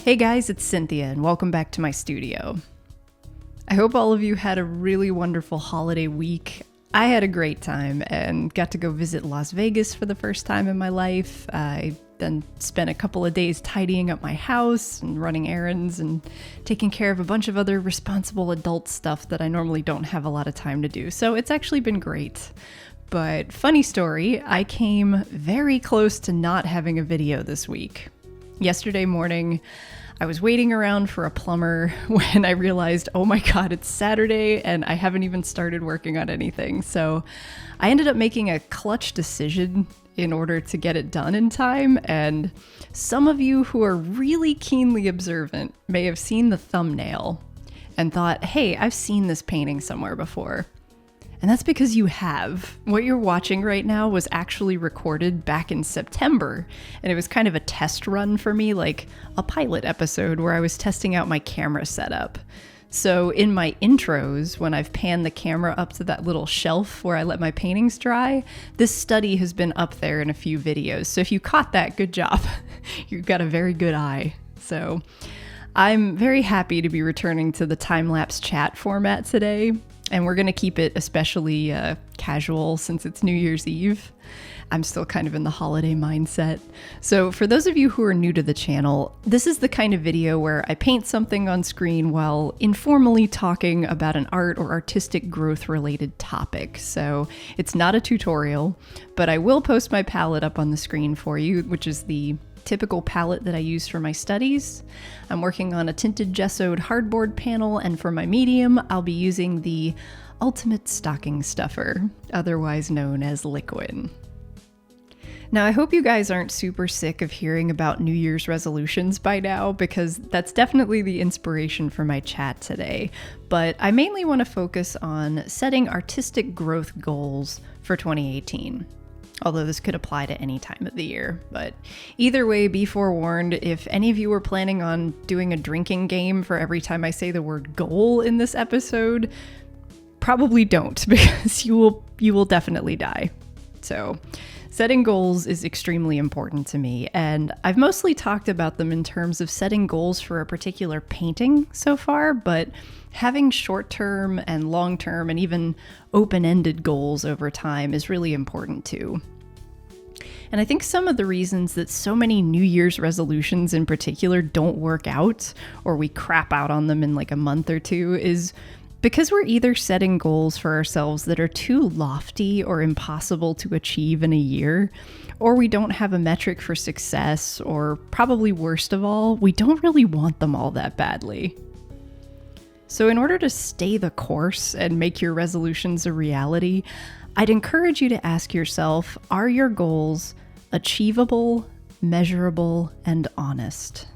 Hey guys, it's Cynthia and welcome back to my studio. I hope all of you had a really wonderful holiday week. I had a great time and got to go visit Las Vegas for the first time in my life. I then spent a couple of days tidying up my house and running errands and taking care of a bunch of other responsible adult stuff that I normally don't have a lot of time to do. So it's actually been great. But funny story, I came very close to not having a video this week. Yesterday morning, I was waiting around for a plumber when I realized, oh my God, it's Saturday and I haven't even started working on anything. So I ended up making a clutch decision in order to get it done in time. And some of you who are really keenly observant may have seen the thumbnail and thought, hey, I've seen this painting somewhere before. And that's because you have. What you're watching right now was actually recorded back in September, and it was kind of a test run for me, like a pilot episode where I was testing out my camera setup. So in my intros, when I've panned the camera up to that little shelf where I let my paintings dry, this study has been up there in a few videos. So if you caught that, good job. You've got a very good eye. So I'm very happy to be returning to the time-lapse chat format today. And we're going to keep it especially casual since it's New Year's Eve. I'm still kind of in the holiday mindset. So for those of you who are new to the channel, this is the kind of video where I paint something on screen while informally talking about an art or artistic growth related topic. So it's not a tutorial, but I will post my palette up on the screen for you, which is the typical palette that I use for my studies. I'm working on a tinted gessoed hardboard panel, and for my medium, I'll be using the Ultimate Stocking Stuffer, otherwise known as Liquin. Now, I hope you guys aren't super sick of hearing about New Year's resolutions by now, because that's definitely the inspiration for my chat today. But I mainly want to focus on setting artistic growth goals for 2018. Although this could apply to any time of the year. But either way, be forewarned, if any of you are planning on doing a drinking game for every time I say the word goal in this episode, probably don't, because you will definitely die. So setting goals is extremely important to me, and I've mostly talked about them in terms of setting goals for a particular painting so far, but having short-term and long-term and even open-ended goals over time is really important too. And I think some of the reasons that so many New Year's resolutions in particular don't work out, or we crap out on them in like a month or two, is because we're either setting goals for ourselves that are too lofty or impossible to achieve in a year, or we don't have a metric for success, or probably worst of all, we don't really want them all that badly. So in order to stay the course and make your resolutions a reality, I'd encourage you to ask yourself, are your goals achievable, measurable, and honest?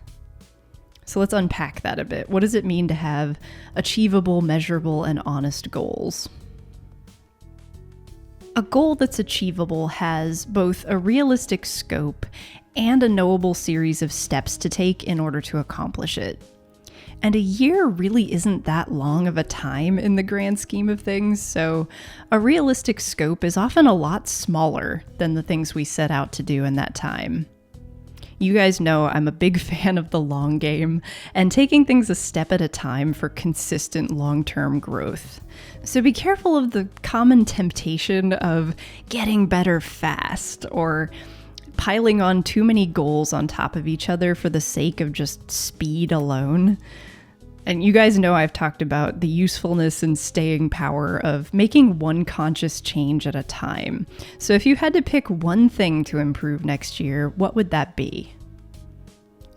So let's unpack that a bit. What does it mean to have achievable, measurable, and honest goals? A goal that's achievable has both a realistic scope and a knowable series of steps to take in order to accomplish it. And a year really isn't that long of a time in the grand scheme of things, so a realistic scope is often a lot smaller than the things we set out to do in that time. You guys know I'm a big fan of the long game and taking things a step at a time for consistent long-term growth. So be careful of the common temptation of getting better fast or piling on too many goals on top of each other for the sake of just speed alone. And you guys know I've talked about the usefulness and staying power of making one conscious change at a time. So if you had to pick one thing to improve next year, what would that be?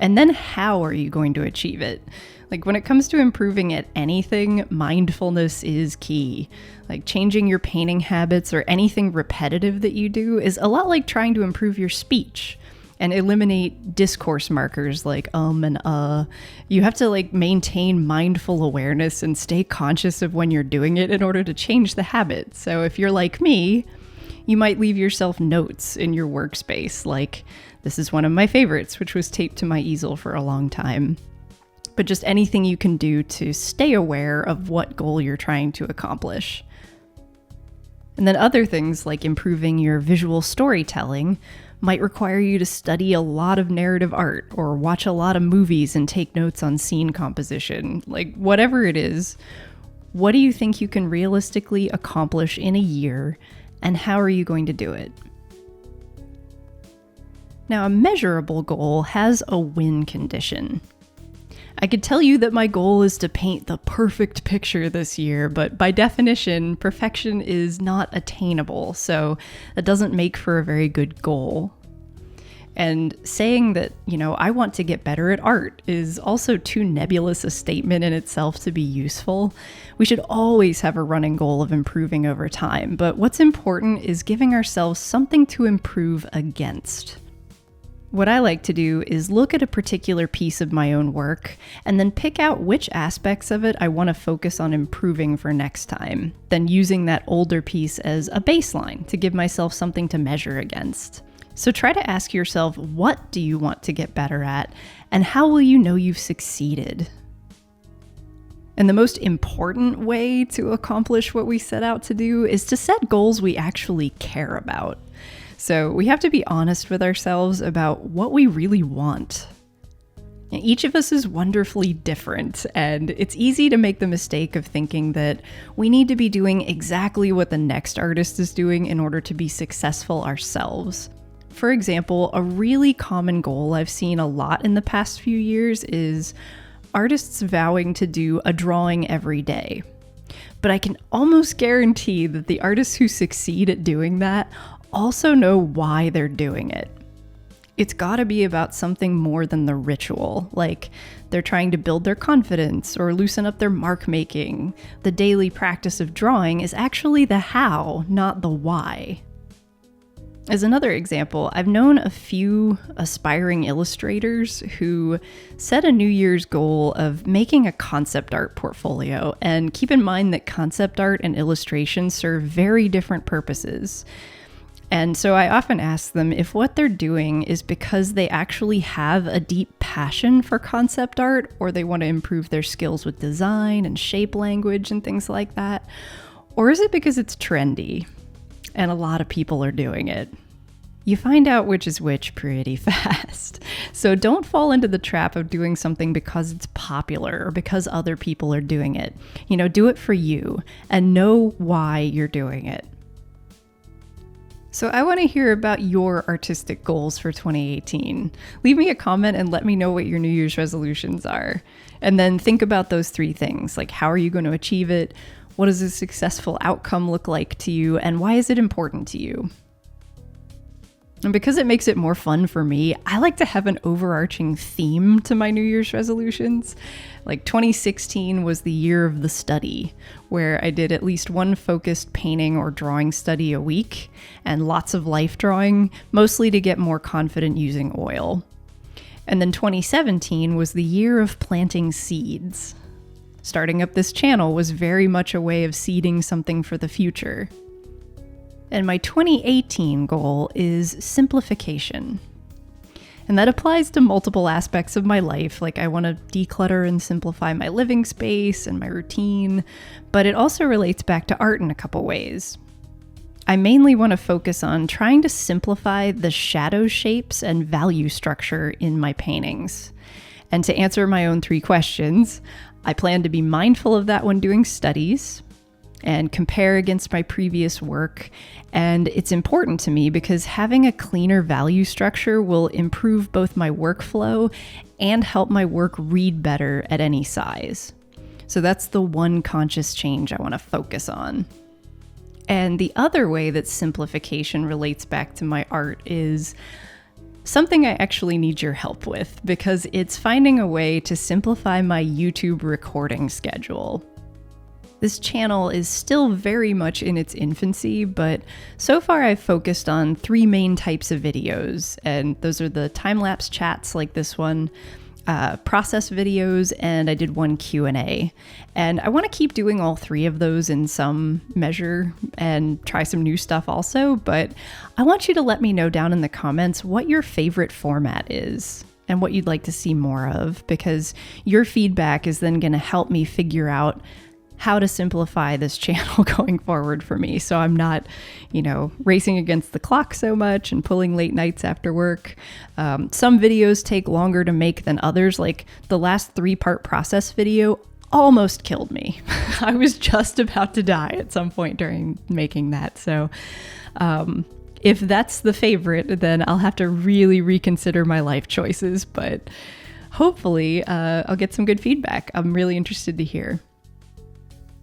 And then how are you going to achieve it? Like when it comes to improving at anything, mindfulness is key. Like changing your painting habits or anything repetitive that you do is a lot like trying to improve your speech and eliminate discourse markers like and You have to like maintain mindful awareness and stay conscious of when you're doing it in order to change the habit. So if you're like me, you might leave yourself notes in your workspace, like this is one of my favorites, which was taped to my easel for a long time. But just anything you can do to stay aware of what goal you're trying to accomplish. And then other things like improving your visual storytelling might require you to study a lot of narrative art or watch a lot of movies and take notes on scene composition. Like, whatever it is, what do you think you can realistically accomplish in a year, and how are you going to do it? Now, a measurable goal has a win condition. I could tell you that my goal is to paint the perfect picture this year, but by definition, perfection is not attainable, so that doesn't make for a very good goal. And saying that, I want to get better at art is also too nebulous a statement in itself to be useful. We should always have a running goal of improving over time, but what's important is giving ourselves something to improve against. What I like to do is look at a particular piece of my own work and then pick out which aspects of it I want to focus on improving for next time, then using that older piece as a baseline to give myself something to measure against. So try to ask yourself, what do you want to get better at, and how will you know you've succeeded? And the most important way to accomplish what we set out to do is to set goals we actually care about. So we have to be honest with ourselves about what we really want. Each of us is wonderfully different, and it's easy to make the mistake of thinking that we need to be doing exactly what the next artist is doing in order to be successful ourselves. For example, a really common goal I've seen a lot in the past few years is artists vowing to do a drawing every day. But I can almost guarantee that the artists who succeed at doing that also know why they're doing it. It's gotta be about something more than the ritual, like they're trying to build their confidence or loosen up their mark making. The daily practice of drawing is actually the how, not the why. As another example, I've known a few aspiring illustrators who set a New Year's goal of making a concept art portfolio, and keep in mind that concept art and illustration serve very different purposes. And so I often ask them if what they're doing is because they actually have a deep passion for concept art, or they want to improve their skills with design and shape language and things like that, or is it because it's trendy and a lot of people are doing it? You find out which is which pretty fast. So don't fall into the trap of doing something because it's popular or because other people are doing it. Do it for you and know why you're doing it. So I want to hear about your artistic goals for 2018. Leave me a comment and let me know what your New Year's resolutions are. And then think about those 3 things, like how are you going to achieve it? What does a successful outcome look like to you? And why is it important to you? And because it makes it more fun for me, I like to have an overarching theme to my New Year's resolutions. Like 2016 was the year of the study, where I did at least one focused painting or drawing study a week, and lots of life drawing, mostly to get more confident using oil. And then 2017 was the year of planting seeds. Starting up this channel was very much a way of seeding something for the future. And my 2018 goal is simplification. And that applies to multiple aspects of my life, like I want to declutter and simplify my living space and my routine, but it also relates back to art in a couple ways. I mainly want to focus on trying to simplify the shadow shapes and value structure in my paintings. And to answer my own 3 questions, I plan to be mindful of that when doing studies and compare against my previous work. And it's important to me because having a cleaner value structure will improve both my workflow and help my work read better at any size. So that's the one conscious change I want to focus on. And the other way that simplification relates back to my art is something I actually need your help with, because it's finding a way to simplify my YouTube recording schedule. This channel is still very much in its infancy, but so far I've focused on 3 main types of videos, and those are the time-lapse chats like this one, process videos, and I did one Q&A. And I want to keep doing all 3 of those in some measure and try some new stuff also, but I want you to let me know down in the comments what your favorite format is and what you'd like to see more of, because your feedback is then going to help me figure out how to simplify this channel going forward for me. So I'm not, racing against the clock so much and pulling late nights after work. Some videos take longer to make than others. Like the last 3-part process video almost killed me. I was just about to die at some point during making that. So if that's the favorite, then I'll have to really reconsider my life choices. But hopefully I'll get some good feedback. I'm really interested to hear.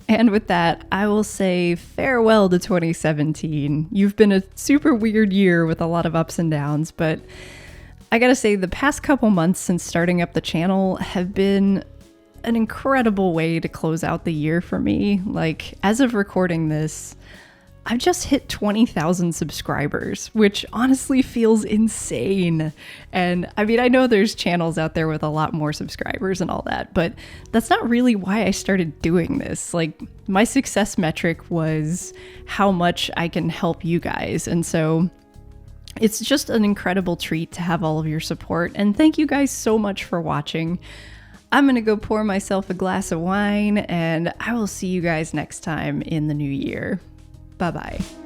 And with that, I will say farewell to 2017. You've been a super weird year with a lot of ups and downs, but I gotta say the past couple months since starting up the channel have been an incredible way to close out the year for me. Like, as of recording this, I've just hit 20,000 subscribers, which honestly feels insane. And I mean, I know there's channels out there with a lot more subscribers and all that, but that's not really why I started doing this. Like, my success metric was how much I can help you guys. And so it's just an incredible treat to have all of your support. And thank you guys so much for watching. I'm gonna go pour myself a glass of wine, and I will see you guys next time in the new year. Bye-bye.